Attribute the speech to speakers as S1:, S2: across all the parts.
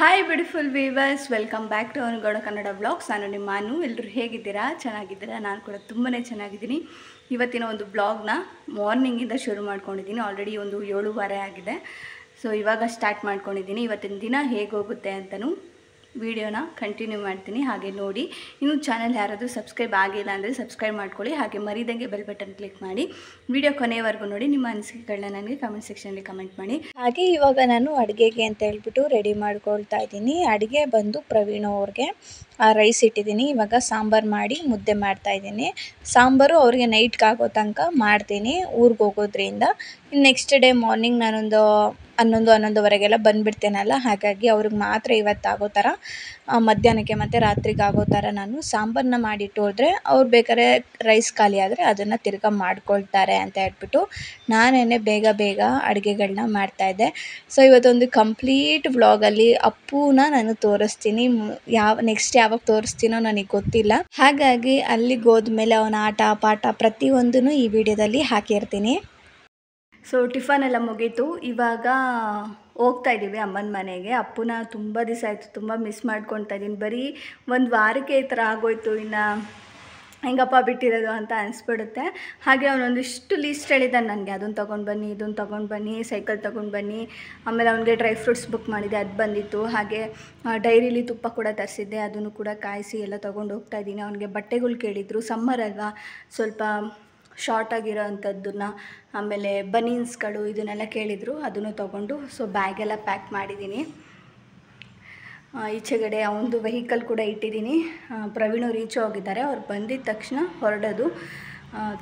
S1: Hi beautiful viewers, welcome back to Avanagowda Kannada blogs. ನಾನು ನಿಮ್ಮ ಮಾನು. ಎಲ್ಲರೂ ಹೇಗಿದ್ದೀರಾ? ಚೆನ್ನಾಗಿದ್ದೀರಾ? ನಾನು ಕೂಡ ತುಂಬಾ ಚೆನ್ನಾಗಿದ್ದೀನಿ. ಇವತ್ತಿನ ಒಂದು ಬ್ಲಾಗ್ನ ಮಾರ್ನಿಂಗಿಂದ ಶುರು ಮಾಡ್ಕೊಂಡಿದ್ದೀನಿ. ಆಲ್ರೆಡಿ ಒಂದು 7:15 ಆಗಿದೆ. ಸೊ ಇವಾಗ ಸ್ಟಾರ್ಟ್ ಮಾಡ್ಕೊಂಡಿದ್ದೀನಿ. ಇವತ್ತಿನ ದಿನ ಹೇಗೆ ಹೋಗುತ್ತೆ ಅಂತಲೂ ವಿಡಿಯೋನ ಕಂಟಿನ್ಯೂ ಮಾಡ್ತೀನಿ. ಹಾಗೆ ನೋಡಿ, ಇನ್ನೂ ಚಾನಲ್ ಯಾರಾದರೂ ಸಬ್ಸ್ಕ್ರೈಬ್ ಆಗಿಲ್ಲ ಅಂದರೆ ಸಬ್ಸ್ಕ್ರೈಬ್ ಮಾಡ್ಕೊಳ್ಳಿ. ಹಾಗೆ ಮರಿದಂಗೆ ಬೆಲ್ ಬಟನ್ ಕ್ಲಿಕ್ ಮಾಡಿ ವಿಡಿಯೋ ಕೊನೆಯವರೆಗೂ ನೋಡಿ. ನಿಮ್ಮ ಅನಿಸಿಕೆಗಳನ್ನ ನನಗೆ ಕಮೆಂಟ್ ಸೆಕ್ಷನಲ್ಲಿ ಕಮೆಂಟ್ ಮಾಡಿ.
S2: ಹಾಗೆ ಇವಾಗ ನಾನು ಅಡುಗೆಗೆ ಅಂತ ಹೇಳ್ಬಿಟ್ಟು ರೆಡಿ ಮಾಡ್ಕೊಳ್ತಾ ಇದ್ದೀನಿ. ಅಡುಗೆ ಬಂದು ಪ್ರವೀಣ್ ಅವ್ರಿಗೆ ರೈಸ್ ಇಟ್ಟಿದ್ದೀನಿ. ಇವಾಗ ಸಾಂಬಾರು ಮಾಡಿ ಮುದ್ದೆ ಮಾಡ್ತಾಯಿದ್ದೀನಿ. ಸಾಂಬಾರು ಅವ್ರಿಗೆ ನೈಟ್ಗೆ ಆಗೋ ತನಕ ಮಾಡ್ತೀನಿ ಊರಿಗೆ ಹೋಗೋದ್ರಿಂದ. ನೆಕ್ಸ್ಟ್ ಡೇ ಮಾರ್ನಿಂಗ್ ನಾನೊಂದು 11-11:30 ಬಂದುಬಿಡ್ತೇನಲ್ಲ, ಹಾಗಾಗಿ ಅವ್ರಿಗೆ ಮಾತ್ರ ಇವತ್ತಾಗೋ ಥರ ಮಧ್ಯಾಹ್ನಕ್ಕೆ ಮತ್ತು ರಾತ್ರಿಗೆ ಆಗೋ ಥರ ನಾನು ಸಾಂಬಾರನ್ನ ಮಾಡಿಟ್ಟು ಹೋದರೆ ಅವ್ರು ಬೇಕಾದ್ರೆ ರೈಸ್ ಖಾಲಿ ಆದರೆ ಅದನ್ನು ತಿರ್ಗಾ ಮಾಡ್ಕೊಳ್ತಾರೆ ಅಂತ ಹೇಳ್ಬಿಟ್ಟು ನಾನೇ ಬೇಗ ಅಡುಗೆಗಳನ್ನ ಮಾಡ್ತಾಯಿದ್ದೆ. ಸೊ ಇವತ್ತೊಂದು ಕಂಪ್ಲೀಟ್ ವ್ಲಾಗಲ್ಲಿ ಅಪ್ಪುನ ನಾನು ತೋರಿಸ್ತೀನಿ. ನೆಕ್ಸ್ಟ್ ಯಾವಾಗ ತೋರಿಸ್ತೀನೋ ನನಗೆ ಗೊತ್ತಿಲ್ಲ. ಹಾಗಾಗಿ ಅಲ್ಲಿಗೆ ಹೋದ್ಮೇಲೆ ಅವನ ಆಟ ಪಾಠ ಪ್ರತಿಯೊಂದೂ ಈ ವಿಡಿಯೋದಲ್ಲಿ ಹಾಕಿರ್ತೀನಿ.
S1: ಸೊ ಟಿಫನ್ ಎಲ್ಲ ಮುಗೀತು. ಇವಾಗ ಹೋಗ್ತಾ ಇದ್ದೀವಿ ಅಮ್ಮನ ಮನೆಗೆ. ಅಪ್ಪನ ತುಂಬ ದಿವಸ ಆಯಿತು, ತುಂಬ ಮಿಸ್ ಮಾಡ್ಕೊಳ್ತಾ ಇದ್ದೀನಿ. ಬರೀ ಒಂದು ವಾರಕ್ಕೆ ಈ ಥರ ಆಗೋಯ್ತು. ಇನ್ನು ಹೆಂಗಪ್ಪ ಬಿಟ್ಟಿರೋದು ಅಂತ ಅನಿಸ್ಬಿಡುತ್ತೆ. ಹಾಗೆ ಅವನೊಂದಿಷ್ಟು ಲೀಸ್ಟ್ ಹೇಳಿದ್ದಾನೆ ನನಗೆ, ಅದನ್ನು ತೊಗೊಂಡು ಬನ್ನಿ, ಇದನ್ನು ತೊಗೊಂಡು ಬನ್ನಿ, ಸೈಕಲ್ ತೊಗೊಂಡು ಬನ್ನಿ. ಆಮೇಲೆ ಅವನಿಗೆ ಡ್ರೈ ಫ್ರೂಟ್ಸ್ ಬುಕ್ ಮಾಡಿದೆ, ಅದು ಬಂದಿತ್ತು. ಹಾಗೆ ಡೈರಿಲಿ ತುಪ್ಪ ಕೂಡ ತರಿಸಿದ್ದೆ, ಅದನ್ನು ಕೂಡ ಕಾಯಿಸಿ ಎಲ್ಲ ತೊಗೊಂಡು ಹೋಗ್ತಾ ಇದ್ದೀನಿ. ಅವನಿಗೆ ಬಟ್ಟೆಗಳು ಕೇಳಿದರು, ಸಮ್ಮರ್ ಅಲ್ವಾ, ಸ್ವಲ್ಪ ಶಾರ್ಟ್ ಆಗಿರೋ ಅಂಥದ್ದನ್ನು, ಆಮೇಲೆ ಬನೀನ್ಸ್ಗಳು ಇದನ್ನೆಲ್ಲ ಕೇಳಿದರು, ಅದನ್ನು ತೊಗೊಂಡು ಸೊ ಬ್ಯಾಗೆಲ್ಲ ಪ್ಯಾಕ್ ಮಾಡಿದ್ದೀನಿ. ಈಚೆಗಡೆ ಅವನದು ವೆಹಿಕಲ್ ಕೂಡ ಇಟ್ಟಿದ್ದೀನಿ. ಪ್ರವೀಣು ರೀಚ್ ಹೋಗಿದ್ದಾರೆ. ಅವ್ರು ಬಂದಿದ್ದ ತಕ್ಷಣ ಹೊರಡೋದು.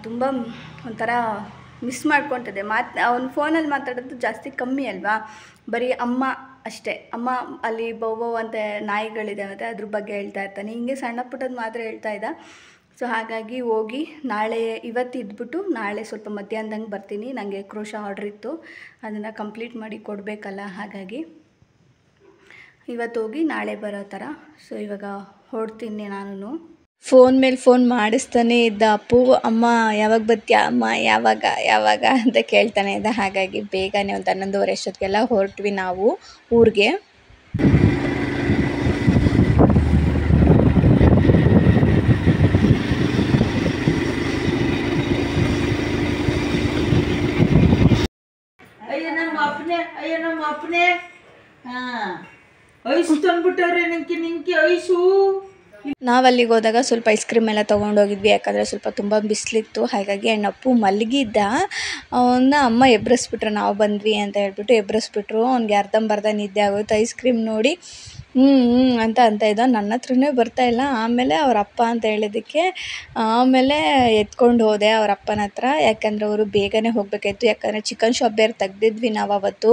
S1: ತುಂಬ ಒಂಥರ ಮಿಸ್ ಮಾಡ್ಕೊತದೆ. ಅವ್ನು ಫೋನಲ್ಲಿ ಮಾತಾಡೋದು ಜಾಸ್ತಿ ಕಮ್ಮಿ ಅಲ್ವಾ, ಬರೀ ಅಮ್ಮ ಅಷ್ಟೇ. ಅಮ್ಮ ಅಲ್ಲಿ ಬೌ ಅಂತ ನಾಯಿಗಳಿದೆ ಮತ್ತು ಅದ್ರ ಬಗ್ಗೆ ಹೇಳ್ತಾ ಇರ್ತಾನೆ. ಹಿಂಗೆ ಸಣ್ಣ ಪುಟ್ಟದ್ದು ಮಾತ್ರ ಹೇಳ್ತಾ ಇದ್ದ. ಸೊ ಹಾಗಾಗಿ ಹೋಗಿ ನಾಳೆ ಇವತ್ತು ಇದ್ಬಿಟ್ಟು ನಾಳೆ ಸ್ವಲ್ಪ ಮಧ್ಯಾಹ್ನದಂಗೆ ಬರ್ತೀನಿ. ನನಗೆ ಕ್ರೋಶ ಆರ್ಡ್ರ್ ಇತ್ತು, ಅದನ್ನು ಕಂಪ್ಲೀಟ್ ಮಾಡಿ ಕೊಡಬೇಕಲ್ಲ, ಹಾಗಾಗಿ ಇವತ್ತು ಹೋಗಿ ನಾಳೆ ಬರೋ ಥರ. ಸೊ ಇವಾಗ ಹೊರಡ್ತೀನಿ ನಾನು.
S2: ಫೋನ್ ಮೇಲೆ ಫೋನ್ ಮಾಡಿಸ್ತಾನೆ ಇದ್ದ ಅಪ್ಪು. ಅಮ್ಮ ಯಾವಾಗ ಬರ್ತೀಯಾ, ಅಮ್ಮ ಯಾವಾಗ ಅಂತ ಕೇಳ್ತಾನೆ ಇದ್ದ. ಹಾಗಾಗಿ ಬೇಗನೆ ಒಂದು 11:30 ಅಷ್ಟೊತ್ತಿಗೆಲ್ಲ ಹೊರಟ್ವಿ ನಾವು ಊರಿಗೆ.
S3: ನಮ್ಮ ಅಪ್ಪನೇ ಐಸು ತಂದ್ಬಿಟ್ಟವ್ರೆ. ನಿಂಕಿ ಐಸು.
S2: ನಾವು ಅಲ್ಲಿಗೆ ಹೋದಾಗ ಸ್ವಲ್ಪ ಐಸ್ ಕ್ರೀಮ್ ಎಲ್ಲ ತೊಗೊಂಡೋಗಿದ್ವಿ. ಯಾಕಂದರೆ ಸ್ವಲ್ಪ ತುಂಬ ಬಿಸಿಲಿತ್ತು. ಹಾಗಾಗಿ ಅಪ್ಪು ಮಲಗಿದ್ದ. ಅವನ್ನ ಅಮ್ಮ ಎಬ್ಬಿಸ್ಬಿಟ್ರು, ನಾವು ಬಂದ್ವಿ ಅಂತ ಹೇಳ್ಬಿಟ್ಟು ಎಬ್ಬಿಸ್ಬಿಟ್ರು. ಅವ್ನಿಗೆ ಅರ್ಧಂಬರ್ಧ ನಿದ್ದೆ ಆಗೋಯ್ತು. ಐಸ್ ಕ್ರೀಮ್ ನೋಡಿ ಅಂತ ಇದ್ದ. ನನ್ನ ಹತ್ರನೇ ಬರ್ತಾಯಿಲ್ಲ. ಆಮೇಲೆ ಅವ್ರ ಅಪ್ಪ ಅಂತ ಹೇಳಿದ್ದಕ್ಕೆ ಆಮೇಲೆ ಎತ್ಕೊಂಡು ಹೋದೆ ಅವ್ರ ಅಪ್ಪನ ಹತ್ರ. ಯಾಕಂದರೆ ಅವರು ಬೇಗನೆ ಹೋಗಬೇಕಾಯ್ತು. ಯಾಕಂದರೆ ಚಿಕನ್ ಶಾಪ್ ಬೇರೆ ತೆಗ್ದಿದ್ವಿ ನಾವು ಅವತ್ತು.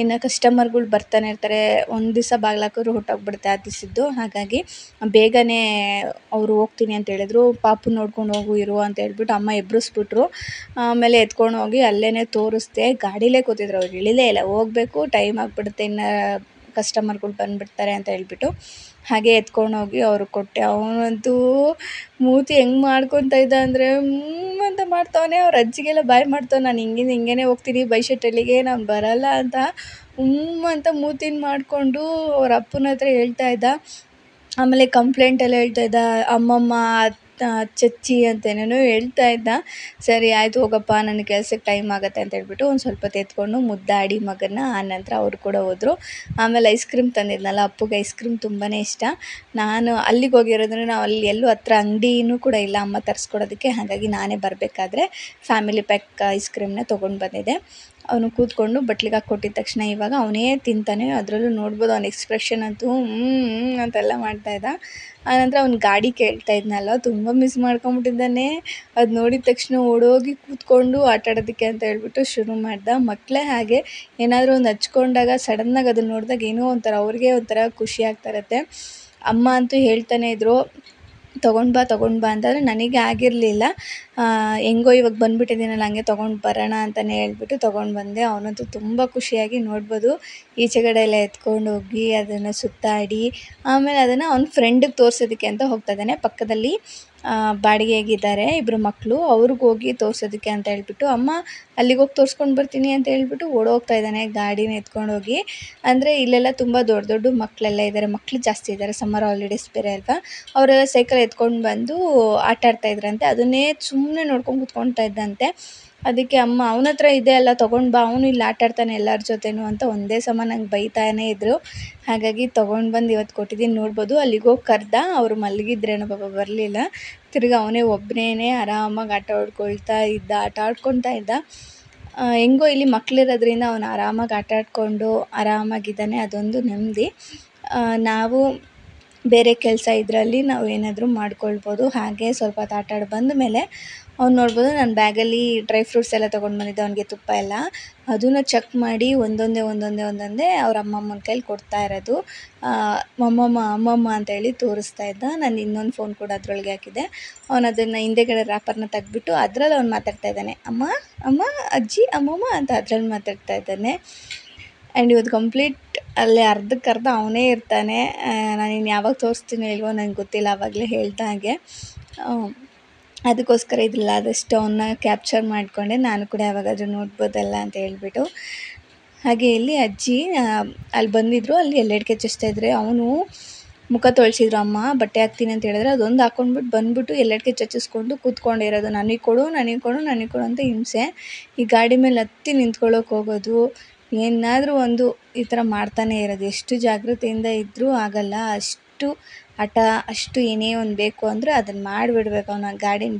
S2: ಇನ್ನು ಕಸ್ಟಮರ್ಗಳು ಬರ್ತಾನೆ ಇರ್ತಾರೆ, ಒಂದು ದಿವಸ ಬಾಗ್ಲಾಕೋರು ಹೊಟ್ಟೋಗ್ಬಿಡುತ್ತೆ ಆ ದಿವಸದ್ದು. ಹಾಗಾಗಿ ಬೇಗನೆ ಅವರು ಹೋಗ್ತೀನಿ ಅಂತ ಹೇಳಿದ್ರು. ಪಾಪು ನೋಡ್ಕೊಂಡು ಹೋಗು ಇರು ಅಂತ ಹೇಳ್ಬಿಟ್ಟು ಅಮ್ಮ ಎಬ್ಬಿಸ್ಬಿಟ್ರು. ಆಮೇಲೆ ಎತ್ಕೊಂಡು ಹೋಗಿ ಅಲ್ಲೇ ತೋರಿಸ್ದೆ. ಗಾಡಿಲೇ ಕೂತಿದ್ರು, ಅವ್ರು ಇಳಿಲೇ ಇಲ್ಲ. ಹೋಗಬೇಕು, ಟೈಮ್ ಆಗಿಬಿಡುತ್ತೆ, ಇನ್ನು ಕಸ್ಟಮರ್ಗಳು ಬಂದುಬಿಡ್ತಾರೆ ಅಂತ ಹೇಳ್ಬಿಟ್ಟು ಹಾಗೆ ಎತ್ಕೊಂಡು ಹೋಗಿ ಅವ್ರಿಗೆ ಕೊಟ್ಟೆ. ಅವನಂತೂ ಮೂತಿ ಹೆಂಗೆ ಮಾಡ್ಕೊತ ಇದ್ದ ಅಂದರೆ ಅಂತ ಮಾಡ್ತಾವನೆ. ಅವ್ರ ಅಜ್ಜಿಗೆಲ್ಲ ಬಾಯ್ ಮಾಡ್ತಾವೆ. ನಾನು ಹಿಂಗೇನೆ ಹೋಗ್ತೀನಿ ಬೈಶೆಟ್ಟಲ್ಲಿಗೆ, ನಾನು ಬರಲ್ಲ ಅಂತ ಅಂತ ಮೂತಿನ ಮಾಡಿಕೊಂಡು ಅವ್ರ ಅಪ್ಪನ ಹತ್ರ ಹೇಳ್ತಾ ಇದ್ದ. ಆಮೇಲೆ ಕಂಪ್ಲೇಂಟ್ ಎಲ್ಲ ಹೇಳ್ತಾ ಇದ್ದ, ಅಮ್ಮಮ್ಮ ಚಚ್ಚಿ ಅಂತೇನೇನೋ ಹೇಳ್ತಾ ಇದ್ದ. ಸರಿ ಆಯಿತು ಹೋಗಪ್ಪ, ನನ್ನ ಕೆಲಸಕ್ಕೆ ಟೈಮ್ ಆಗುತ್ತೆ ಅಂತ ಹೇಳ್ಬಿಟ್ಟು ಒಂದು ಸ್ವಲ್ಪ ಎತ್ಕೊಂಡು ಮುದ್ದಾಡಿ ಮಗನ. ಆನಂತರ ಅವರು ಕೂಡ ಹೋದರು. ಆಮೇಲೆ ಐಸ್ ಕ್ರೀಮ್ ತಂದಿದ್ನಲ್ಲ, ಅಪ್ಪಗೆ ಐಸ್ ಕ್ರೀಮ್ ತುಂಬಾ ಇಷ್ಟ. ನಾನು ಅಲ್ಲಿಗೆ ಹೋಗಿರೋದ್ರೆ ನಾವು ಅಲ್ಲಿ ಎಲ್ಲೂ ಹತ್ರ ಅಂಗಡಿನೂ ಕೂಡ ಇಲ್ಲ ಅಮ್ಮ ತರಿಸ್ಕೊಡೋದಕ್ಕೆ. ಹಾಗಾಗಿ ನಾನೇ ಬರಬೇಕಾದ್ರೆ ಫ್ಯಾಮಿಲಿ ಪ್ಯಾಕ್ ಐಸ್ ಕ್ರೀಮ್ನ ತೊಗೊಂಡು ಬಂದಿದ್ದೆ. ಅವನು ಕೂತ್ಕೊಂಡು ಬಟ್ಲಿಗೆ ಹಾಕಿ ಕೊಟ್ಟಿದ್ದ ತಕ್ಷಣ ಇವಾಗ ಅವನೇ ತಿಂತಾನೆ. ಅದರಲ್ಲೂ ನೋಡ್ಬೋದು ಅವನ ಎಕ್ಸ್ಪ್ರೆಷನ್ ಅಂತೂ ಅಂತೆಲ್ಲ ಮಾಡ್ತಾಯಿದ್ದ. ಆನಂತರ ಅವ್ನು ಗಾಡಿ ಕೇಳ್ತಾ ಇದ್ನಲ್ಲ, ತುಂಬ ಮಿಸ್ ಮಾಡ್ಕೊಂಬಿಟ್ಟಿದ್ದಾನೆ. ಅದು ನೋಡಿದ ತಕ್ಷಣ ಓಡೋಗಿ ಕೂತ್ಕೊಂಡು ಆಟಾಡೋದಕ್ಕೆ ಅಂತ ಹೇಳ್ಬಿಟ್ಟು ಶುರು ಮಾಡ್ದ. ಮಕ್ಕಳೇ ಹಾಗೆ, ಏನಾದರೂ ಒಂದು ಹಚ್ಕೊಂಡಾಗ ಸಡನ್ನಾಗಿ ಅದನ್ನು ನೋಡಿದಾಗ ಏನೋ ಒಂಥರ ಅವ್ರಿಗೆ ಒಂಥರ ಖುಷಿ ಆಗ್ತಾ ಇರುತ್ತೆ. ಅಮ್ಮ ಅಂತೂ ಹೇಳ್ತಾನೆ ಇದ್ದರು, ತೊಗೊಂಡು ಬಾ ಅಂತಂದರೆ ನನಗೆ ಆಗಿರಲಿಲ್ಲ. ಹೆಂಗೋ ಇವಾಗ ಬಂದುಬಿಟ್ಟಿದ್ದೀನಲ್ಲ, ಹಂಗೆ ತೊಗೊಂಡು ಬರೋಣ ಅಂತಲೇ ಹೇಳ್ಬಿಟ್ಟು ತೊಗೊಂಡು ಬಂದೆ. ಅವನಂತೂ ತುಂಬ ಖುಷಿಯಾಗಿ ನೋಡ್ಬೋದು ಈಚೆಗಡೆ ಎಲ್ಲ ಎತ್ಕೊಂಡು ಹೋಗಿ ಅದನ್ನು ಸುತ್ತಾಡಿ ಆಮೇಲೆ ಅದನ್ನು ಅವ್ನ ಫ್ರೆಂಡಿಗೆ ತೋರಿಸೋದಕ್ಕೆ ಅಂತ ಹೋಗ್ತಾ ಇದ್ದಾನೆ. ಪಕ್ಕದಲ್ಲಿ ಬಾಡಿಗೆಗಿದ್ದಾರೆ ಇಬ್ಬರು ಮಕ್ಕಳು, ಅವ್ರಿಗೆ ಹೋಗಿ ತೋರಿಸೋದಕ್ಕೆ ಅಂತ ಹೇಳ್ಬಿಟ್ಟು ಅಮ್ಮ ಅಲ್ಲಿಗೆ ಹೋಗಿ ತೋರಿಸ್ಕೊಂಡು ಬರ್ತೀನಿ ಅಂತ ಹೇಳ್ಬಿಟ್ಟು ಓಡೋಗ್ತಾ ಇದ್ದಾನೆ ಗಾಡಿನ ಎತ್ಕೊಂಡು ಹೋಗಿ. ಅಂದರೆ ಇಲ್ಲೆಲ್ಲ ತುಂಬ ದೊಡ್ಡ ದೊಡ್ಡ ಮಕ್ಕಳೆಲ್ಲ ಇದ್ದಾರೆ, ಮಕ್ಕಳು ಜಾಸ್ತಿ ಇದ್ದಾರೆ, ಸಮ್ಮರ್ ಹಾಲಿಡೇಸ್ ಬೇರೆ ಅಲ್ವಾ. ಅವರೆಲ್ಲ ಸೈಕಲ್ ಎತ್ಕೊಂಡು ಬಂದು ಆಟ ಆಡ್ತಾ ಇದ್ರಂತೆ, ಅದನ್ನೇ ಸುಮ್ಮನೆ ನೋಡ್ಕೊಂಡು ಕೂತ್ಕೊಳ್ತಾ ಇದ್ದಂತೆ. ಅದಕ್ಕೆ ಅಮ್ಮ ಅವನ ಹತ್ರ ಇದೆ ಅಲ್ಲ ತೊಗೊಂಡು ಬಾ, ಅವನು ಇಲ್ಲಿ ಆಟ ಆಡ್ತಾನೆ ಎಲ್ಲರ ಜೊತೆನೂ ಅಂತ ಒಂದೇ ಸಮ ನಂಗೆ ಬೈತಾನೇ ಇದ್ದರು. ಹಾಗಾಗಿ ತೊಗೊಂಡು ಬಂದು ಇವತ್ತು ಕೊಟ್ಟಿದ್ದೀನಿ. ನೋಡ್ಬೋದು ಅಲ್ಲಿಗೆ ಹೋಗಿ ಕರೆದ, ಅವರು ಮಲಗಿದ್ರೇನೋ ಪಾಪ ಬರಲಿಲ್ಲ. ತಿರ್ಗಿ ಅವನೇ ಒಬ್ಬನೇ ಆರಾಮಾಗಿ ಆಟ ಆಡ್ಕೊಳ್ತಾ ಇದ್ದ. ಹೆಂಗೋ ಇಲ್ಲಿ ಮಕ್ಕಳಿರೋದ್ರಿಂದ ಅವನು ಆರಾಮಾಗಿ ಆಟ ಆಡಿಕೊಂಡು ಆರಾಮಾಗಿದ್ದಾನೆ, ಅದೊಂದು ನೆಮ್ಮದಿ. ನಾವು ಬೇರೆ ಕೆಲಸ ಇದರಲ್ಲಿ ನಾವು ಏನಾದರೂ ಮಾಡ್ಕೊಳ್ಬೋದು. ಹಾಗೆ ಸ್ವಲ್ಪ ಹೊತ್ತು ಆಟ ಆಡಿ ಬಂದ ಮೇಲೆ ಅವ್ನು ನೋಡ್ಬೋದು ನಾನು ಬ್ಯಾಗಲ್ಲಿ ಡ್ರೈ ಫ್ರೂಟ್ಸ್ ಎಲ್ಲ ತೊಗೊಂಡು ಬಂದಿದ್ದೆ, ಅವನಿಗೆ ತುಪ್ಪ ಎಲ್ಲ, ಅದನ್ನು ಚೆಕ್ ಮಾಡಿ ಒಂದೊಂದೇ ಅವ್ರ ಅಮ್ಮಮ್ಮನ ಕೈಲಿ ಕೊಡ್ತಾ ಇರೋದು. ಅಮ್ಮಮ್ಮ ಅಂತೇಳಿ ತೋರಿಸ್ತಾ ಇದ್ದ. ನಾನು ಇನ್ನೊಂದು ಫೋನ್ ಕೂಡ ಅದರೊಳಗೆ ಹಾಕಿದ್ದೆ. ಅವನು ಅದನ್ನು ಹಿಂದೆಗಡೆ ರ್ಯಾಪರ್ನ ತೆಗ್ದುಬಿಟ್ಟು ಅದರಲ್ಲಿ ಅವ್ನು ಮಾತಾಡ್ತಾ ಇದ್ದಾನೆ, ಅಮ್ಮ ಅಜ್ಜಿ ಅಮ್ಮಮ್ಮ ಅಂತ ಅದರಲ್ಲಿ ಮಾತಾಡ್ತಾ ಇದ್ದಾನೆ. ಆ್ಯಂಡ್ ಇವತ್ತು ಕಂಪ್ಲೀಟ್ ಅಲ್ಲೇ ಅರ್ಧಕ್ಕರ್ಧ ಅವನೇ ಇರ್ತಾನೆ. ನಾನು ಇನ್ನು ಯಾವಾಗ ತೋರಿಸ್ತೀನೋ ಇಲ್ವೋ ನನಗೆ ಗೊತ್ತಿಲ್ಲ, ಆವಾಗಲೇ ಹೇಳ್ದ ಹಾಗೆ. ಅದಕ್ಕೋಸ್ಕರ ಇದ್ರಲ್ಲಿ ಆದಷ್ಟು ಅವನ್ನ ಕ್ಯಾಪ್ಚರ್ ಮಾಡಿಕೊಂಡೆ, ನಾನು ಕೂಡ ಯಾವಾಗಾದರೂ ನೋಡ್ಬೋದಲ್ಲ ಅಂತ ಹೇಳ್ಬಿಟ್ಟು. ಹಾಗೆ ಇಲ್ಲಿ ಅಜ್ಜಿ ಅಲ್ಲಿ ಬಂದಿದ್ದರು, ಅಲ್ಲಿ ಎಲ್ಲೆಡ್ಕೆ ಚಚ್ತಾಯಿದ್ರೆ ಅವನು ಮುಖ ತೊಳ್ಸಿದ್ರು ಅಮ್ಮ, ಬಟ್ಟೆ ಹಾಕ್ತೀನಿ ಅಂತ ಹೇಳಿದ್ರೆ ಅದೊಂದು ಹಾಕ್ಕೊಂಡ್ಬಿಟ್ಟು ಬಂದುಬಿಟ್ಟು ಎಲ್ಲೆಡ್ಕೆ ಚಚ್ಚಿಸ್ಕೊಂಡು ಕೂತ್ಕೊಂಡಿರೋದು, ನನಗೆ ಕೊಡು ಅಂತ ಹಿಂಸೆ. ಈ ಗಾಡಿ ಮೇಲೆ ಹತ್ತಿ ನಿಂತ್ಕೊಳ್ಳೋಕೆ ಹೋಗೋದು, ಏನಾದರೂ ಒಂದು ಈ ಥರ ಮಾಡ್ತಾನೆ ಇರೋದು. ಎಷ್ಟು ಜಾಗ್ರತೆಯಿಂದ ಇದ್ದರೂ ಆಗಲ್ಲ, ಅಷ್ಟು ಹಠ, ಅಷ್ಟು ಏನೇ ಒಂದು ಬೇಕು ಅಂದರೆ ಅದನ್ನು ಮಾಡಿಬಿಡ್ಬೇಕು. ಅವನು ಗಾಡಿನ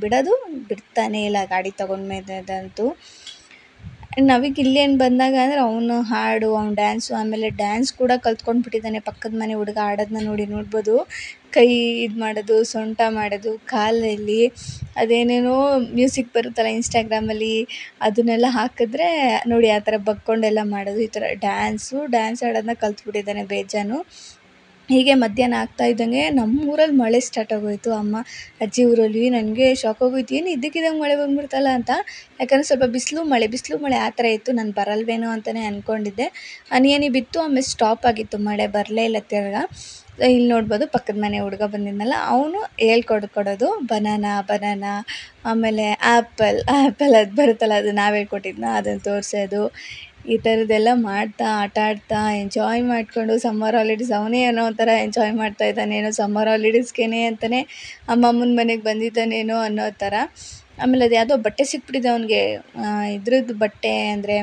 S2: ಬಿಡ್ತಾನೇ ಇಲ್ಲ, ಗಾಡಿ ತೊಗೊಂಡ್ಮೇದಂತೂ. ನಾವೀಗ ಇಲ್ಲೇನು ಬಂದಾಗ ಅಂದರೆ ಅವನು ಹಾಡು, ಅವ್ನು ಡ್ಯಾನ್ಸು, ಆಮೇಲೆ ಡ್ಯಾನ್ಸ್ ಕೂಡ ಕಲ್ತ್ಕೊಂಡ್ಬಿಟ್ಟಿದ್ದಾನೆ. ಪಕ್ಕದ ಮನೆ ಹುಡುಗ ಆಡೋದನ್ನ ನೋಡ್ಬೋದು, ಕೈ ಇದು ಮಾಡೋದು, ಸೊಂಟ ಮಾಡೋದು, ಕಾಲಲ್ಲಿ ಅದೇನೇನೋ ಮ್ಯೂಸಿಕ್ ಬರುತ್ತಲ್ಲ ಇನ್ಸ್ಟಾಗ್ರಾಮಲ್ಲಿ, ಅದನ್ನೆಲ್ಲ ಹಾಕಿದ್ರೆ ನೋಡಿ ಆ ಥರ ಬಗ್ಕೊಂಡೆಲ್ಲ ಮಾಡೋದು, ಈ ಥರ ಡ್ಯಾನ್ಸ್ ಆಡೋದನ್ನ ಕಲ್ತ್ಬಿಟ್ಟಿದ್ದಾನೆ ಬೇಜಾನು. ಹೀಗೆ ಮಧ್ಯಾಹ್ನ ಆಗ್ತಾ ಇದ್ದಂಗೆ ನಮ್ಮೂರಲ್ಲಿ ಮಳೆ ಸ್ಟಾರ್ಟ್ ಆಗೋಯಿತು. ಅಜ್ಜಿ ಊರಲ್ಲಿ ನನಗೆ ಶಾಕ್ ಆಗೋಯ್ತು, ಏನು ಇದ್ದಕ್ಕಿದ್ದಂಗೆ ಮಳೆ ಬಂದ್ಬಿಡ್ತಲ್ಲ ಅಂತ. ಯಾಕಂದರೆ ಸ್ವಲ್ಪ ಬಿಸಿಲು ಮಳೆ ಆ ಥರ ಇತ್ತು. ನಾನು ಬರಲ್ವೇನೋ ಅಂತಲೇ ಅಂದ್ಕೊಂಡಿದ್ದೆ. ಹನಿ ಬಿತ್ತು, ಆಮೇಲೆ ಸ್ಟಾಪ್ ಆಗಿತ್ತು, ಮಳೆ ಬರಲೇ ಇಲ್ಲ ತಿರ್ಗಾ. ಇಲ್ಲಿ ನೋಡ್ಬೋದು ಪಕ್ಕದ ಮನೆ ಹುಡುಗ ಬಂದಿದ್ನಲ್ಲ, ಅವನು ಹೇಳ್ಕೊಡೋದು ಬನಾನಾ, ಆಮೇಲೆ ಆ್ಯಪಲ್ ಅದು ಬರುತ್ತಲ್ಲ, ಅದು ನಾವು ಹೇಳ್ಕೊಟ್ಟಿದ್ನ ಅದನ್ನು ತೋರಿಸೋದು. ಈ ಥರದ್ದೆಲ್ಲ ಮಾಡ್ತಾ ಆಟ ಆಡ್ತಾ ಎಂಜಾಯ್ ಮಾಡಿಕೊಂಡು ಸಮ್ಮರ್ ಹಾಲಿಡೇಸ್ ಅವನೇ ಏನೋ ಒಂಥರ ಎಂಜಾಯ್ ಮಾಡ್ತಾ ಇದ್ದಾನೇನೋ, ಸಮ್ಮರ್ ಹಾಲಿಡೇಸ್ಗೇನೆ ಅಂತಲೇ ಅಮ್ಮಮ್ಮನ ಮನೆಗೆ ಬಂದಿದ್ದಾನೇನೋ ಅನ್ನೋ ಥರ. ಆಮೇಲೆ ಅದು ಯಾವುದೋ ಬಟ್ಟೆ ಸಿಕ್ಬಿಟ್ಟಿದೆ ಅವನಿಗೆ, ಇದ್ರದ್ದು ಬಟ್ಟೆ ಅಂದರೆ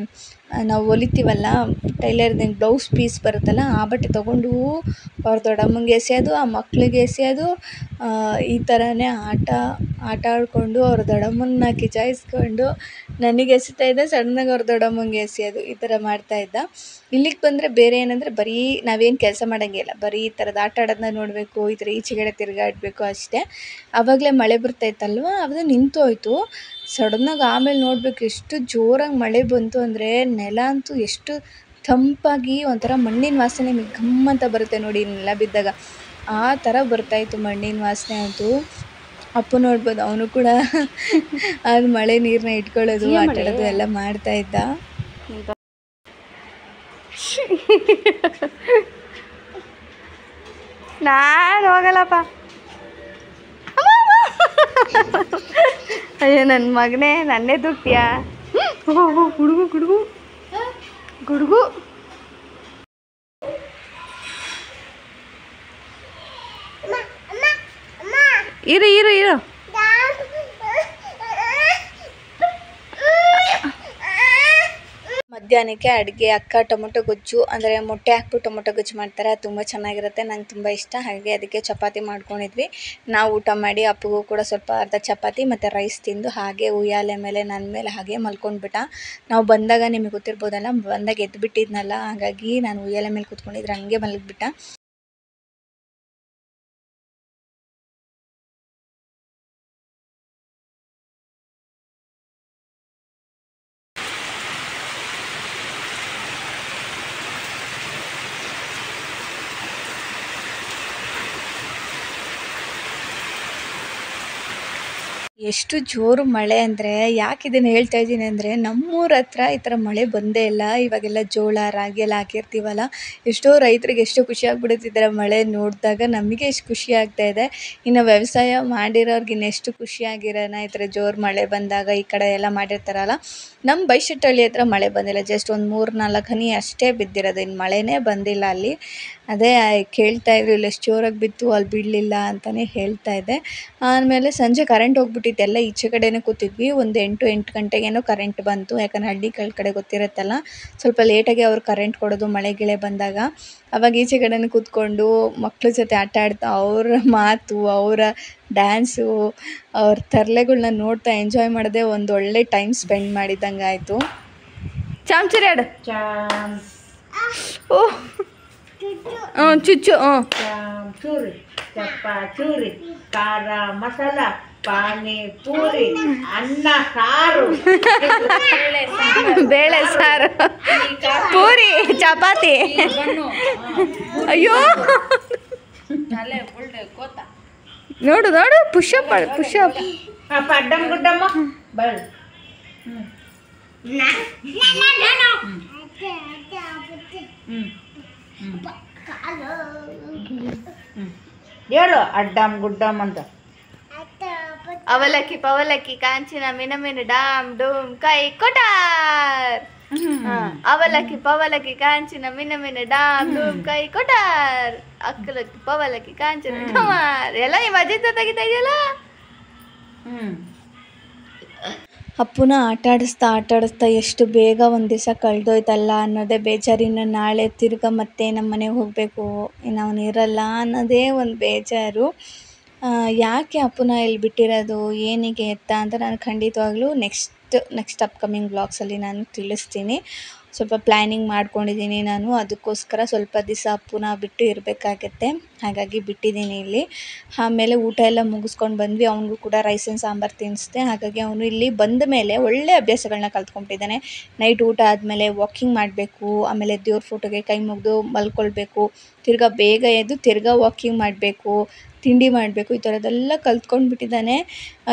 S2: ನಾವು ಹೊಲಿತೀವಲ್ಲ ಟೈಲರ್ದಿಂಗೆ ಬ್ಲೌಸ್ ಪೀಸ್ ಬರುತ್ತಲ್ಲ, ಆ ಬಟ್ಟೆ ತೊಗೊಂಡು ಅವ್ರ ದೊಡ್ಡಮ್ಮಂಗೆ ಎಸೆಯೋದು, ಆ ಮಕ್ಕಳಿಗೆ ಎಸೆಯೋದು. ಈ ಥರನೇ ಆಟ ಆಡಿಕೊಂಡು ಅವ್ರ ದೊಡ್ಡಮ್ಮನ್ನ ಕಿಚಾಯಿಸ್ಕೊಂಡು ನನಗೆ ಎಸಿತಾ ಇದ್ದ, ಸಡನ್ನಾಗಿ ಅವ್ರ ದೊಡ್ಡಮ್ಮಂಗೆ ಎಸೆಯೋದು, ಈ ಥರ ಮಾಡ್ತಾಯಿದ್ದ. ಇಲ್ಲಿಗೆ ಬಂದರೆ ಬೇರೆ ಏನಂದರೆ ಬರೀ ನಾವೇನು ಕೆಲಸ ಮಾಡೋಂಗಿಲ್ಲ, ಬರೀ ಈ ಥರದ್ದು ಆಟ ಆಡೋದನ್ನ ನೋಡಬೇಕು, ಈ ಥರ ಈಚೆಗಡೆ ತಿರುಗಾಡಬೇಕು ಅಷ್ಟೇ. ಆವಾಗಲೇ ಮಳೆ ಬರ್ತಾಯಿತ್ತಲ್ವ, ಅದು ನಿಂತೋಯ್ತು ಸಡನ್ನಾಗಿ. ಆಮೇಲೆ ನೋಡಬೇಕು ಎಷ್ಟು ಜೋರಾಗಿ ಮಳೆ ಬಂತು ಅಂದರೆ, ನೆಲ ಅಂತೂ ಎಷ್ಟು ತಂಪಾಗಿ ಒಂಥರ ಮಣ್ಣಿನ ವಾಸನೆ ಘಮ್ಮಂತ ಬರುತ್ತೆ ನೋಡಿ ನೆಲ ಬಿದ್ದಾಗ, ಆ ಥರ ಬರ್ತಾಯಿತ್ತು ಮಣ್ಣಿನ ವಾಸನೆ ಅಂತೂ. ಅಪ್ಪು ನೋಡ್ಬೋದು, ಅವನು ಕೂಡ ಅದು ಮಳೆ ನೀರನ್ನ ಇಟ್ಕೊಳ್ಳೋದು, ಆಟ ಆಡೋದು ಎಲ್ಲ ಮಾಡ್ತಾಯಿದ್ದ.
S1: ನಾನು ಹೋಗಲ್ಲಪ್ಪ. ಅಯ್ಯೋ ನನ್ನ ಮಗನೇ, ನನ್ನೇ ದುಕ್ತಿಯಾ? ಗುಡುಗು ಇರು
S2: ಮಧ್ಯಾಹ್ನಕ್ಕೆ ಅಡುಗೆ ಅಕ್ಕ ಟೊಮೊಟೊ ಗೊಜ್ಜು ಅಂದರೆ ಮೊಟ್ಟೆ ಹಾಕ್ಬಿಟ್ಟು ಟೊಮೊಟೊ ಗೊಜ್ಜು ಮಾಡ್ತಾರೆ, ಅದು ತುಂಬ ಚೆನ್ನಾಗಿರುತ್ತೆ, ನಂಗೆ ತುಂಬ ಇಷ್ಟ. ಹಾಗೆ ಅದಕ್ಕೆ ಚಪಾತಿ ಮಾಡ್ಕೊಂಡಿದ್ವಿ, ನಾವು ಊಟ ಮಾಡಿ ಅಪ್ಪಗೂ ಕೂಡ ಸ್ವಲ್ಪ ಅರ್ಧ ಚಪಾತಿ ಮತ್ತು ರೈಸ್ ತಿಂದು ಹಾಗೆ ಉಯ್ಯಾಲೆ ಮೇಲೆ ನನ್ನ ಮೇಲೆ ಹಾಗೆ ಮಲ್ಕೊಂಡ್ಬಿಟ್ಟ. ನಾವು ಬಂದಾಗ ನಿಮಗೆ ಗೊತ್ತಿರ್ಬೋದಲ್ಲ, ಬಂದಾಗ ಎದ್ದುಬಿಟ್ಟಿದ್ನಲ್ಲ, ಹಾಗಾಗಿ ನಾನು ಉಯ್ಯಾಲೆ ಮೇಲೆ ಕೂತ್ಕೊಂಡಿದ್ರೆ ಹಂಗೆ ಮಲಗಿಬಿಟ್ಟ. ಎಷ್ಟು ಜೋರು ಮಳೆ ಅಂದರೆ ಯಾಕೆ ಇದನ್ನು ಹೇಳ್ತಾ ಇದ್ದೀನಿ ಅಂದರೆ ನಮ್ಮೂರ ಹತ್ರ ಈ ಥರ ಮಳೆ ಬಂದೇ ಇಲ್ಲ. ಇವಾಗೆಲ್ಲ ಜೋಳ ರಾಗಿ ಎಲ್ಲ ಹಾಕಿರ್ತೀವಲ್ಲ, ಎಷ್ಟೋ ರೈತರಿಗೆ ಎಷ್ಟು ಖುಷಿ ಆಗ್ಬಿಡುತ್ತಿದ್ದಾರೆ ಮಳೆ ನೋಡಿದಾಗ. ನಮಗೆ ಎಷ್ಟು ಖುಷಿ ಆಗ್ತಾ ಇದೆ, ಇನ್ನು ವ್ಯವಸಾಯ ಮಾಡಿರೋರ್ಗೆ ಇನ್ನೆಷ್ಟು ಖುಷಿಯಾಗಿರೋಣ ಈ ಥರ ಜೋರು ಮಳೆ ಬಂದಾಗ. ಈ ಕಡೆ ಎಲ್ಲ ಮಾಡಿರ್ತಾರಲ್ಲ, ನಮ್ಮ ಬೈಶೆಟ್ಟಹಳ್ಳಿ ಹತ್ರ ಮಳೆ ಬಂದಿಲ್ಲ, ಜಸ್ಟ್ ಒಂದು 3-4 ಹನಿ ಅಷ್ಟೇ ಬಿದ್ದಿರೋದು, ಇನ್ನು ಮಳೆನೇ ಬಂದಿಲ್ಲ ಅಲ್ಲಿ. ಅದೇ ಕೇಳ್ತಾ ಇದ್ರು ಇಲ್ಲಿ ಎಷ್ಟು ಜೋರಾಗಿ ಬಿತ್ತು, ಅಲ್ಲಿ ಬೀಳಲಿಲ್ಲ ಅಂತಲೇ ಹೇಳ್ತಾ ಇದ್ದೆ. ಆಮೇಲೆ ಸಂಜೆ ಕರೆಂಟ್ ಹೋಗ್ಬಿಟ್ಟಿತ್ತು, ಎಲ್ಲ ಈಚೆ ಕಡೆನೇ ಕೂತಿದ್ವಿ. ಒಂದು 8 ಗಂಟೆಗೇನೋ ಕರೆಂಟ್ ಬಂತು, ಯಾಕಂದರೆ ಹಳ್ಳಿಗಳ ಕಡೆ ಗೊತ್ತಿರುತ್ತಲ್ಲ, ಸ್ವಲ್ಪ ಲೇಟಾಗಿ ಅವ್ರು ಕರೆಂಟ್ ಕೊಡೋದು ಮಳೆ ಗಿಳೆ ಬಂದಾಗ. ಅವಾಗ ಈಚೆ ಕಡೆನೇ ಕೂತ್ಕೊಂಡು ಮಕ್ಳ ಜೊತೆ ಆಟ ಆಡ್ತಾ ಅವ್ರ ಮಾತು, ಅವರ ಡ್ಯಾನ್ಸು, ಅವ್ರ ತರಲೆಗಳ್ನ ನೋಡ್ತಾ ಎಂಜಾಯ್ ಮಾಡೋದೇ ಒಂದು ಒಳ್ಳೆ ಟೈಮ್ ಸ್ಪೆಂಡ್ ಮಾಡಿದಂಗೆ ಆಯಿತು.
S1: ಚಾಮ್ಚರಿ ಆಡು.
S3: ಚಾಮ್
S1: ಓ ಚುಚ್ಚು.
S3: ಚೂರಿ, ಚೂರಿ, ಖಾರ ಮಸಾಲ, ಪಾನಿಪೂರಿ, ಅನ್ನ ಸಾರು,
S1: ಬೇಳೆ ಸಾರು, ಪೂರಿ, ಚಪಾತಿ. ಅಯ್ಯೋ ನೋಡು ನೋಡು, ಪುಷಪ್ ಮಾಡು, ಪುಷಪ್.
S3: ಅಪ್ಪ ಅಡ್ಡಮ್ಮ ಗುಡ್ಡಮ್ಮ ಬಳ್ಳಿ. ಹೇಳು ಅಡ್ಡಮ್ ಗುಡ್ಡಮ್ ಅಂತ.
S1: ಅವಲಕ್ಕಿ ಪವಲಕ್ಕಿ ಕಾಂಚಿನ ಮಿನ ಡಾಮ್ ಡೂಮ್ ಕೈ ಕೊಟಾರ್. ಅವಲಕ್ಕಿ ಪವಲಕ್ಕಿ ಕಾಂಚಿನ ಮಿನ ಡಾಮ್ ಡೂಮ್ ಕೈ ಕೊಟಾರ್. ಅಕ್ಕಲಕ್ಕಿ ಪವಲಕ್ಕಿ ಕಾಂಚಿನ ಡಮಾರ್. ಎಲ್ಲ ಈ ಮಜೆತ ತೆಗಿತಾ ಇದೆಯಲ್ಲ.
S2: ಅಪ್ಪುನ ಆಟ ಆಡಿಸ್ತಾ ಎಷ್ಟು ಬೇಗ ಒಂದು ದಿವಸ ಕಳೆದೋಯ್ತಲ್ಲ ಅನ್ನೋದೇ ಬೇಜಾರಿನ. ನಾಳೆ ತಿರ್ಗಾ ಮತ್ತೆ ನಮ್ಮ ಮನೆಗೆ ಹೋಗಬೇಕು, ಇನ್ನು ಅವನು ಇರಲ್ಲ ಅನ್ನೋದೇ ಒಂದು ಬೇಜಾರು. ಯಾಕೆ ಅಪ್ಪುನ ಇಲ್ಲಿ ಬಿಟ್ಟಿರೋದು, ಏನಿಗೆ ಎತ್ತ ಅಂತ ನಾನು ಖಂಡಿತವಾಗ್ಲೂ ನೆಕ್ಸ್ಟ್ ಅಪ್ಕಮಿಂಗ್ ಬ್ಲಾಗ್ಸಲ್ಲಿ ನಾನು ತಿಳಿಸ್ತೀನಿ. ಸ್ವಲ್ಪ ಪ್ಲ್ಯಾನಿಂಗ್ ಮಾಡ್ಕೊಂಡಿದ್ದೀನಿ ನಾನು, ಅದಕ್ಕೋಸ್ಕರ ಸ್ವಲ್ಪ ದಿವಸ ಅಪ್ಪುನ ಬಿಟ್ಟು ಇರಬೇಕಾಗತ್ತೆ, ಹಾಗಾಗಿ ಬಿಟ್ಟಿದ್ದೀನಿ ಇಲ್ಲಿ. ಆಮೇಲೆ ಊಟ ಎಲ್ಲ ಮುಗಿಸ್ಕೊಂಡು ಬಂದ್ವಿ, ಅವನಿಗೂ ಕೂಡ ರೈಸ್ ಆ್ಯಂಡ್ ಸಾಂಬಾರು ತಿನ್ನಿಸ್ದೆ. ಹಾಗಾಗಿ ಅವನು ಇಲ್ಲಿ ಬಂದ ಮೇಲೆ ಒಳ್ಳೆ ಅಭ್ಯಾಸಗಳನ್ನ ಕಲ್ತ್ಕೊಂಡ್ಬಿಟ್ಟಿದ್ದಾನೆ. ನೈಟ್ ಊಟ ಆದಮೇಲೆ ವಾಕಿಂಗ್ ಮಾಡಬೇಕು, ಆಮೇಲೆ ದೇವ್ರ ಫೋಟೋಗೆ ಕೈ ಮುಗಿದು ಮಲ್ಕೊಳ್ಬೇಕು, ತಿರ್ಗಾ ಬೇಗ ಎದ್ದು ತಿರ್ಗಾ ವಾಕಿಂಗ್ ಮಾಡಬೇಕು, ತಿಂಡಿ ಮಾಡಬೇಕು, ಈ ಥರದ್ದೆಲ್ಲ ಕಲ್ತ್ಕೊಂಡ್ಬಿಟ್ಟಿದ್ದಾನೆ.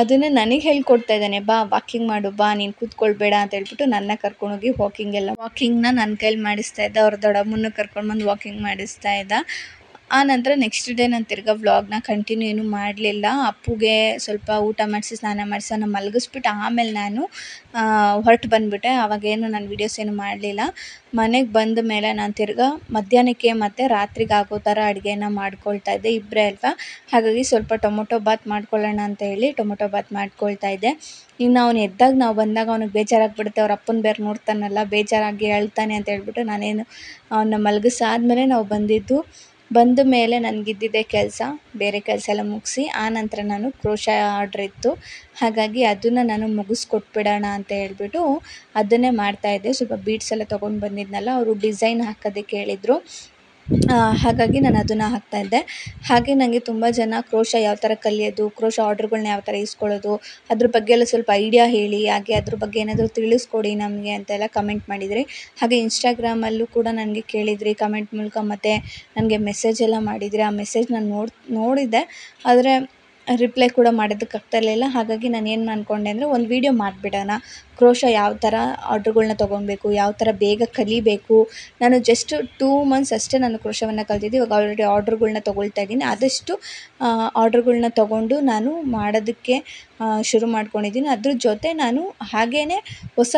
S2: ಅದನ್ನು ನನಗೆ ಹೇಳ್ಕೊಡ್ತಾ ಇದ್ದಾನೆ, ಬಾ ವಾಕಿಂಗ್ ಮಾಡು, ಬಾ ನೀನು ಕೂತ್ಕೊಳ್ಬೇಡ ಅಂತ ಹೇಳ್ಬಿಟ್ಟು ನನ್ನ ಕರ್ಕೊಂಡೋಗಿ ವಾಕಿಂಗ್ನ ನನ್ನ ಕೈಲಿ ಮಾಡಿಸ್ತಾ ಇದ್ದ. ಅವ್ರ ದೊಡ್ಡಮ್ಮನ್ನು ಕರ್ಕೊಂಡು ಬಂದು ವಾಕಿಂಗ್ ಮಾಡಿಸ್ತಾ ಇದ್ದ. ಆ ನಂತರ ನೆಕ್ಸ್ಟ್ ಡೇ ನಾನು ತಿರ್ಗಾ ವ್ಲಾಗ್ನ ಕಂಟಿನ್ಯೂ ಏನೂ ಮಾಡಲಿಲ್ಲ. ಅಪ್ಪುಗೆ ಸ್ವಲ್ಪ ಊಟ ಮಾಡಿಸಿ ಸ್ನಾನ ಮಾಡಿಸಿ ನಾನು ಮಲಗಿಸ್ಬಿಟ್ಟು ಆಮೇಲೆ ನಾನು ಹೊರಟು ಬಂದುಬಿಟ್ಟೆ. ಆವಾಗೇನು ನಾನು ವೀಡಿಯೋಸ್ ಏನು ಮಾಡಲಿಲ್ಲ. ಮನೆಗೆ ಬಂದ ಮೇಲೆ ನಾನು ತಿರ್ಗಾ ಮಧ್ಯಾಹ್ನಕ್ಕೆ ಮತ್ತು ರಾತ್ರಿಗೆ ಆಗೋ ಥರ ಅಡುಗೆನ ಮಾಡ್ಕೊಳ್ತಾ ಇದ್ದೆ, ಇಬ್ಬರೇ ಅಲ್ವಾ, ಹಾಗಾಗಿ ಸ್ವಲ್ಪ ಟೊಮೊಟೊ ಬಾತ್ ಮಾಡ್ಕೊಳ್ಳೋಣ ಅಂತ ಹೇಳಿ ಟೊಮೊಟೊ ಬಾತ್ ಮಾಡ್ಕೊಳ್ತಾ ಇದ್ದೆ. ಇನ್ನು ಅವನು ಎದ್ದಾಗ ನಾವು ಬಂದಾಗ ಅವ್ನಿಗೆ ಬೇಜಾರಾಗ್ಬಿಡುತ್ತೆ, ಅವ್ರ ಅಪ್ಪನ ಬೇರೆ ನೋಡ್ತಾನಲ್ಲ, ಬೇಜಾರಾಗಿ ಅಳ್ತಾನೆ ಅಂತ ಹೇಳ್ಬಿಟ್ಟು ನಾನೇನು ಅವನ್ನ ಮಲಗಿಸಾದ್ಮೇಲೆ ನಾವು ಬಂದ ಮೇಲೆ ನನಗಿದ್ದಿದ್ದೇ ಕೆಲಸ, ಬೇರೆ ಕೆಲಸ ಎಲ್ಲ ಮುಗಿಸಿ ಆನಂತರ ನಾನು ಕ್ರೋಶ ಆರ್ಡ್ರ್ ಇತ್ತು, ಹಾಗಾಗಿ ಅದನ್ನು ನಾನು ಮುಗಿಸ್ಕೊಟ್ಬಿಡೋಣ ಅಂತ ಹೇಳ್ಬಿಟ್ಟು ಅದನ್ನೇ ಮಾಡ್ತಾಯಿದ್ದೆ. ಸ್ವಲ್ಪ ಬೀಡ್ಸ್ ಎಲ್ಲ ತೊಗೊಂಡು ಬಂದಿದ್ನಲ್ಲ, ಅವರು ಡಿಸೈನ್ ಹಾಕೋದಕ್ಕೆ ಹೇಳಿದರು, ಹಾಗಾಗಿ ನಾನು ಅದನ್ನು ಹಾಕ್ತಾಯಿದ್ದೆ. ಹಾಗೆ ನನಗೆ ತುಂಬ ಜನ ಕ್ರೋಶ ಯಾವ ಥರ ಕಲಿಯೋದು, ಕ್ರೋಶ ಆರ್ಡ್ರ್ಗಳನ್ನ ಯಾವ ಥರ ಇಸ್ಕೊಳ್ಳೋದು, ಅದ್ರ ಬಗ್ಗೆ ಎಲ್ಲ ಸ್ವಲ್ಪ ಐಡಿಯಾ ಹೇಳಿ, ಹಾಗೆ ಅದ್ರ ಬಗ್ಗೆ ಏನಾದರೂ ತಿಳಿಸ್ಕೊಡಿ ನಮಗೆ ಅಂತೆಲ್ಲ ಕಮೆಂಟ್ ಮಾಡಿದ್ರಿ. ಹಾಗೆ ಇನ್ಸ್ಟಾಗ್ರಾಮಲ್ಲೂ ಕೂಡ ನನಗೆ ಕೇಳಿದ್ರಿ ಕಮೆಂಟ್ ಮೂಲಕ, ಮತ್ತು ನನಗೆ ಮೆಸೇಜ್ ಎಲ್ಲ ಮಾಡಿದ್ರಿ. ಆ ಮೆಸೇಜ್ ನಾನು ನೋಡಿದ್ದೆ, ಆದರೆ ರಿಪ್ಲೈ ಕೂಡ ಮಾಡೋದಕ್ಕಾಗ್ತಾ ಇರಲಿಲ್ಲ. ಹಾಗಾಗಿ ನಾನು ಏನು ಅಂದ್ಕೊಂಡೆ ಅಂದರೆ ಒಂದು ವೀಡಿಯೋ ಮಾಡಿಬಿಡೋಣ, ಕ್ರೋಶ ಯಾವ ಥರ ಆರ್ಡ್ರ್ಗಳನ್ನ ತೊಗೊಬೇಕು, ಯಾವ ಥರ ಬೇಗ ಕಲಿಬೇಕು. ನಾನು ಜಸ್ಟ್ 2 ಮಂತ್ಸ್ ಅಷ್ಟೇ ನಾನು ಕ್ರೋಶವನ್ನು ಕಲ್ತಿದ್ದೆ, ಇವಾಗ ಆಲ್ರೆಡಿ ಆರ್ಡ್ರ್ಗಳನ್ನ ತೊಗೊಳ್ತಾ ಇದ್ದೀನಿ. ಆದಷ್ಟು ಆರ್ಡ್ರ್ಗಳನ್ನ ತೊಗೊಂಡು ನಾನು ಮಾಡೋದಕ್ಕೆ ಶುರು ಮಾಡ್ಕೊಂಡಿದ್ದೀನಿ. ಅದ್ರ ಜೊತೆ ನಾನು ಹಾಗೇ ಹೊಸ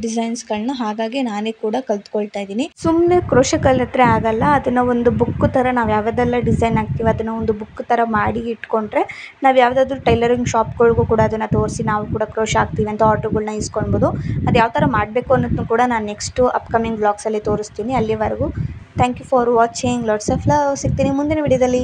S2: ಡಿಸೈನ್ಸ್ಗಳನ್ನ ಹಾಗಾಗಿ ನಾನೇ ಕೂಡ ಕಲ್ತ್ಕೊಳ್ತಾ ಇದ್ದೀನಿ. ಸುಮ್ಮನೆ ಕ್ರೋಶ ಕಲಿತ್ರೆ ಆಗಲ್ಲ, ಅದನ್ನು ಒಂದು ಬುಕ್ ಥರ ನಾವು ಯಾವುದೆಲ್ಲ ಡಿಸೈನ್ ಹಾಕ್ತೀವಿ ಅದನ್ನು ಒಂದು ಬುಕ್ ಥರ ಮಾಡಿ ಇಟ್ಕೊಂಡ್ರೆ ನಾವು ಯಾವುದಾದ್ರೂ ಟೈಲರಿಂಗ್ ಶಾಪ್ಗಳಿಗೂ ಕೂಡ ಅದನ್ನು ತೋರಿಸಿ ನಾವು ಕೂಡ ಕ್ರೋಶ ಹಾಕ್ತೀವಿ ಅಂತ ಆರ್ಡ್ರ್ಗಳನ್ನ ಇಸ್ಕೊಳ್ಬೋದು. ಅದು ಯಾವ ಥರ ಮಾಡಬೇಕು ಅನ್ನೋದನ್ನು ಕೂಡ ನಾನು ನೆಕ್ಸ್ಟು ಅಪ್ಕಮಿಂಗ್ ಬ್ಲಾಗ್ಸಲ್ಲಿ ತೋರಿಸ್ತೀನಿ. ಅಲ್ಲಿವರೆಗೂ thank you for watching, lots of love. ಸಿಗ್ತೀನಿ ಮುಂದಿನ ವಿಡಿಯೋದಲ್ಲಿ.